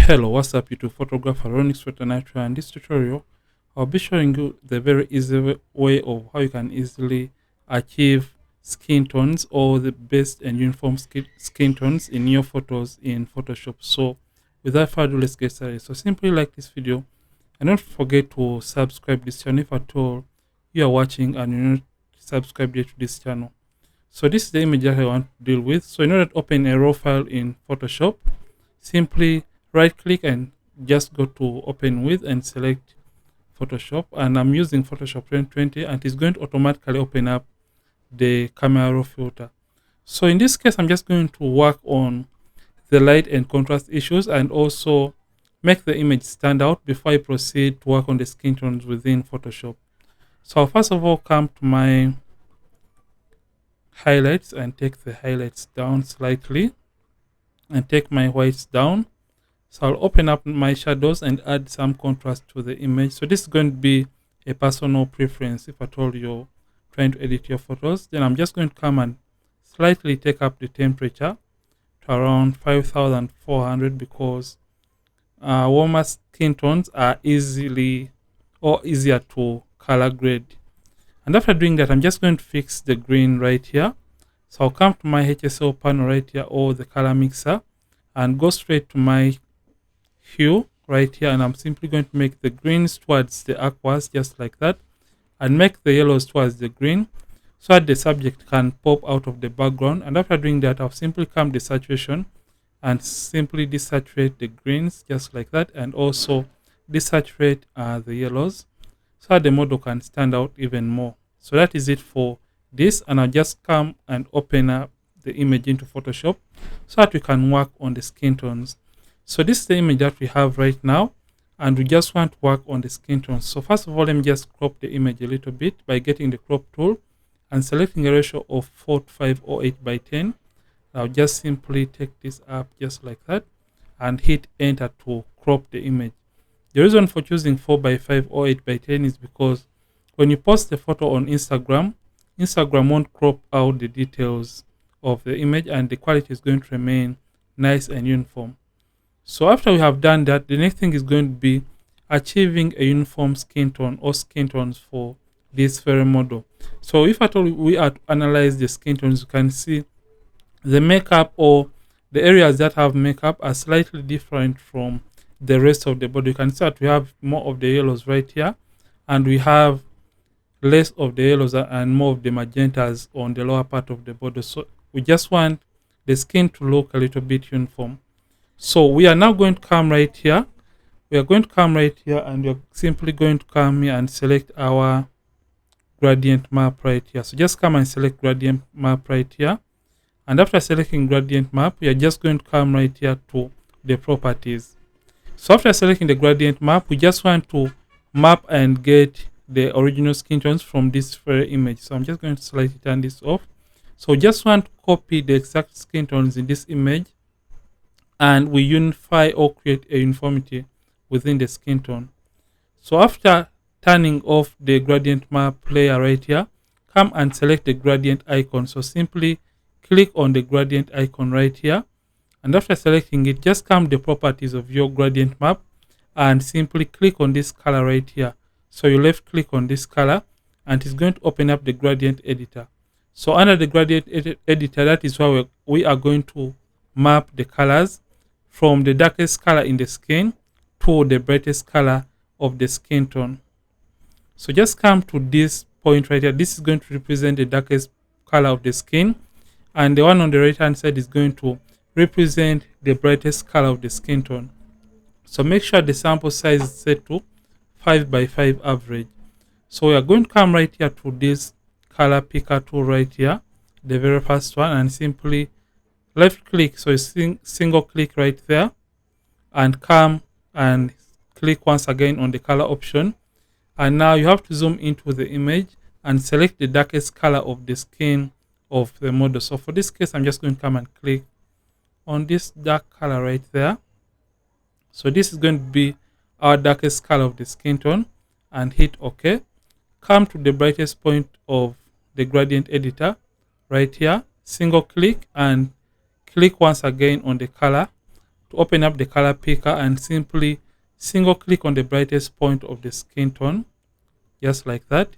Hello, what's up YouTube photographer Ronix Nitro, and this tutorial I'll be showing you the very easy way of how you can easily achieve skin tones or the best and uniform skin tones in your photos in Photoshop. So without further ado, let's get started. So simply like this video and don't forget to subscribe this channel if at all you are watching and you're not subscribed yet to this channel. So this is the image that I want to deal with. So in order to open a raw file in Photoshop, simply right click and just go to open with and select Photoshop, and I'm using Photoshop 2020 and it's going to automatically open up the camera raw filter. So in this case I'm just going to work on the light and contrast issues and also make the image stand out before I proceed to work on the skin tones within Photoshop. So I'll first of all come to my highlights and take the highlights down slightly and take my whites down. So I'll open up my shadows and add some contrast to the image. So this is going to be a personal preference if at all you're trying to edit your photos. Then I'm just going to come and slightly take up the temperature to around 5400 because warmer skin tones are easier to color grade. And after doing that, I'm just going to fix the green right here. So I'll come to my HSL panel right here or the color mixer and go straight to my hue right here, and I'm simply going to make the greens towards the aquas just like that and make the yellows towards the green so that the subject can pop out of the background. And after doing that, I'll simply come to saturation and simply desaturate the greens just like that and also desaturate the yellows so that the model can stand out even more. So that is it for this, and I'll just come and open up the image into Photoshop so that we can work on the skin tones. So this is the image that we have right now, and we just want to work on the skin tones. So first of all, let me just crop the image a little bit by getting the crop tool and selecting a ratio of 4:5 or 8:10. I'll just simply take this up just like that and hit enter to crop the image. The reason for choosing 4:5 or 8:10 is because when you post the photo on Instagram won't crop out the details of the image and the quality is going to remain nice and uniform. So after we have done that, the next thing is going to be achieving a uniform skin tone or skin tones for this very model. So if at all we are to analyze the skin tones, you can see the makeup or the areas that have makeup are slightly different from the rest of the body. You can see that we have more of the yellows right here and we have less of the yellows and more of the magentas on the lower part of the body. So we just want the skin to look a little bit uniform. So we are now going to come right here. We are going to come right here and we're simply going to come here and select our gradient map right here. So just come and select gradient map right here. And after selecting gradient map, we are just going to come right here to the properties. So after selecting the gradient map, we just want to map and get the original skin tones from this very image. So I'm just going to slightly turn this off. So just want to copy the exact skin tones in this image and we unify or create a uniformity within the skin tone. So after turning off the gradient map layer right here, come and select the gradient icon. So simply click on the gradient icon right here, and after selecting it, just come to the properties of your gradient map and simply click on this color right here. So you left click on this color and it's going to open up the gradient editor. So under the gradient editor, that is where we are going to map the colors from the darkest color in the skin to the brightest color of the skin tone. So just come to this point right here. This is going to represent the darkest color of the skin, and the one on the right hand side is going to represent the brightest color of the skin tone. So make sure the sample size is set to 5:5 average. So we are going to come right here to this color picker tool right here, the very first one, and simply left click, so single click right there, and come and click once again on the color option. And now you have to zoom into the image and select the darkest color of the skin of the model. So for this case, I'm just going to come and click on this dark color right there. So this is going to be our darkest color of the skin tone and hit OK. Come to the brightest point of the gradient editor right here, single click and click once again on the color to open up the color picker and simply single click on the brightest point of the skin tone, just like that.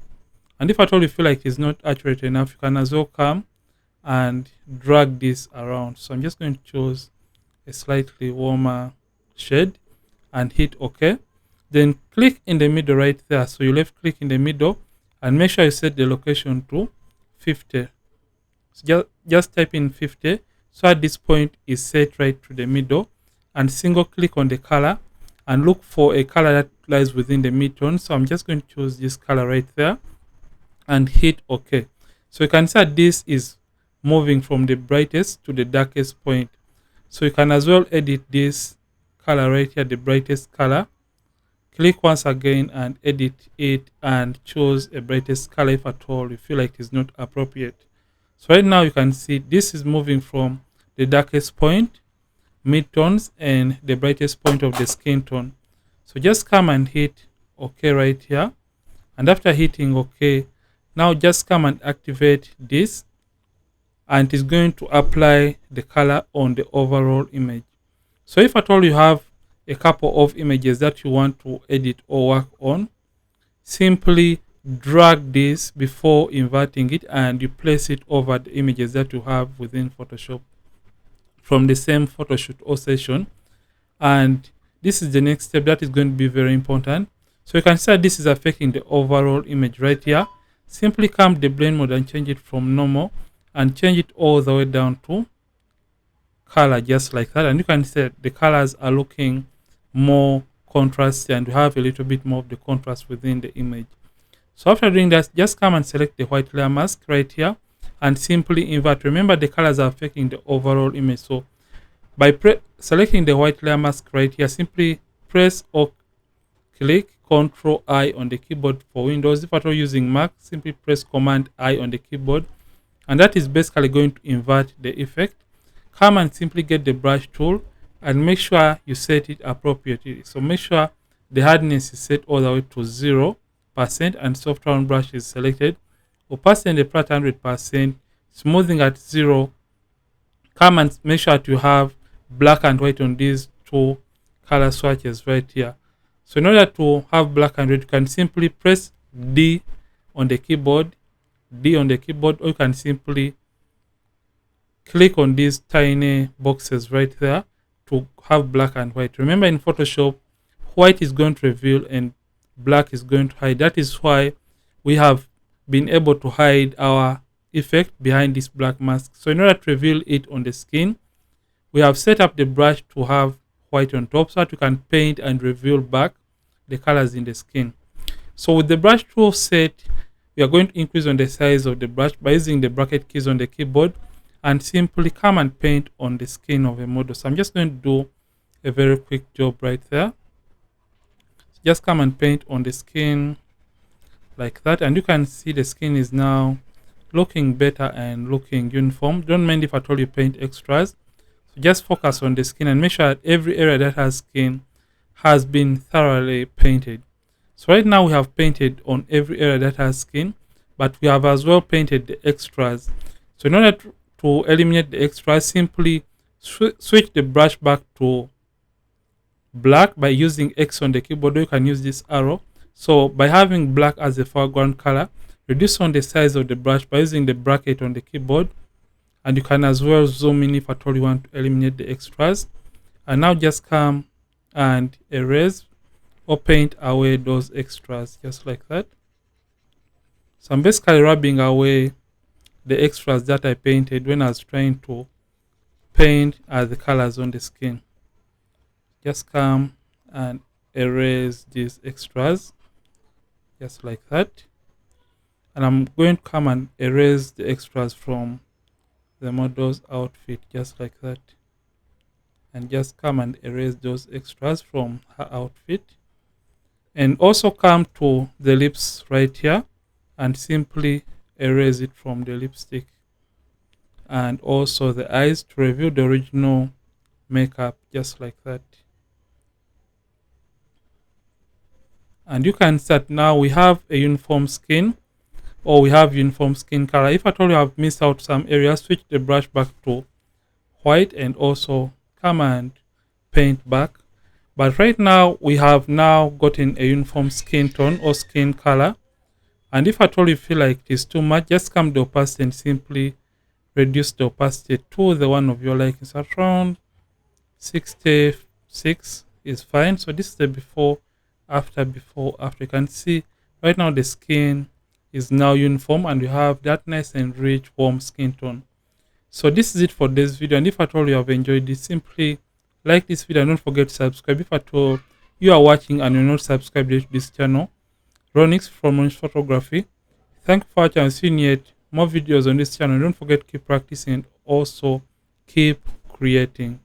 And if at all you feel like it's not accurate enough, you can as well come and drag this around. So I'm just going to choose a slightly warmer shade and hit OK. Then click in the middle right there. So you left click in the middle and make sure you set the location to 50. So just type in 50. So at this point is set right to the middle, and single click on the color and look for a color that lies within the midtone. So I'm just going to choose this color right there and hit OK. So you can see that this is moving from the brightest to the darkest point. So you can as well edit this color right here, the brightest color. Click once again and edit it and choose a brightest color if at all you feel like it's not appropriate. So right now you can see this is moving from the darkest point, midtones, and the brightest point of the skin tone. So just come and hit OK right here. And after hitting OK, now just come and activate this, and it's going to apply the color on the overall image. So if at all you have a couple of images that you want to edit or work on, simply drag this before inverting it and you place it over the images that you have within Photoshop from the same photoshoot or session. And this is the next step that is going to be very important. So you can see that this is affecting the overall image right here. Simply come to the blend mode and change it from normal and change it all the way down to color, just like that. And you can see the colors are looking more contrasty and you have a little bit more of the contrast within the image. So after doing that, just come and select the white layer mask right here and simply invert. Remember, the colors are affecting the overall image. So by selecting the white layer mask right here, simply press or click Ctrl I on the keyboard for Windows. If at all using Mac, simply press Command I on the keyboard, and that is basically going to invert the effect. Come and simply get the brush tool and make sure you set it appropriately. So make sure the hardness is set all the way to 0% and soft round brush is selected. Opacity and the flat 100%, smoothing at 0. Come and make sure that you have black and white on these two color swatches right here. So in order to have black and white, you can simply press D on the keyboard, or you can simply click on these tiny boxes right there to have black and white. Remember, in Photoshop, white is going to reveal and black is going to hide. That is why we have been able to hide our effect behind this black mask. So in order to reveal it on the skin, we have set up the brush to have white on top so that you can paint and reveal back the colors in the skin. So with the brush tool set, we are going to increase on the size of the brush by using the bracket keys on the keyboard and simply come and paint on the skin of a model. So I'm just going to do a very quick job right there. Just come and paint on the skin like that, and you can see the skin is now looking better and looking uniform. Don't mind if at all you paint extras. So just focus on the skin and make sure that every area that has skin has been thoroughly painted. So right now we have painted on every area that has skin, but we have as well painted the extras. So in order to eliminate the extras, simply switch the brush back to black by using X on the keyboard, or you can use this arrow. So by having black as a foreground color, reduce on the size of the brush by using the bracket on the keyboard, and you can as well zoom in if at all you want to eliminate the extras. And now just come and erase or paint away those extras, just like that. So I'm basically rubbing away the extras that I painted when I was trying to paint the colors on the skin. Just come and erase these extras, just like that. And I'm going to come and erase the extras from the model's outfit, just like that. And just come and erase those extras from her outfit. And also come to the lips right here and simply erase it from the lipstick. And also the eyes to reveal the original makeup, just like that. And you can start now. We have a uniform skin, or we have uniform skin color. If at all you have missed out some areas, switch the brush back to white and also come and paint back. But right now we have now gotten a uniform skin tone or skin color. And if at all you feel like it is too much, just come to opacity and simply reduce the opacity to the one of your liking. So around 66 is fine. So this is the before, after, before, after. You can see right now the skin is now uniform and you have that nice and rich warm skin tone. So this is it for this video, and if at all you have enjoyed this, simply like this video and don't forget to subscribe. If at all you are watching and you're not subscribed to this channel, Ronix from Ronix Photography, thank you for watching and seeing yet more videos on this channel. Don't forget to keep practicing and also keep creating.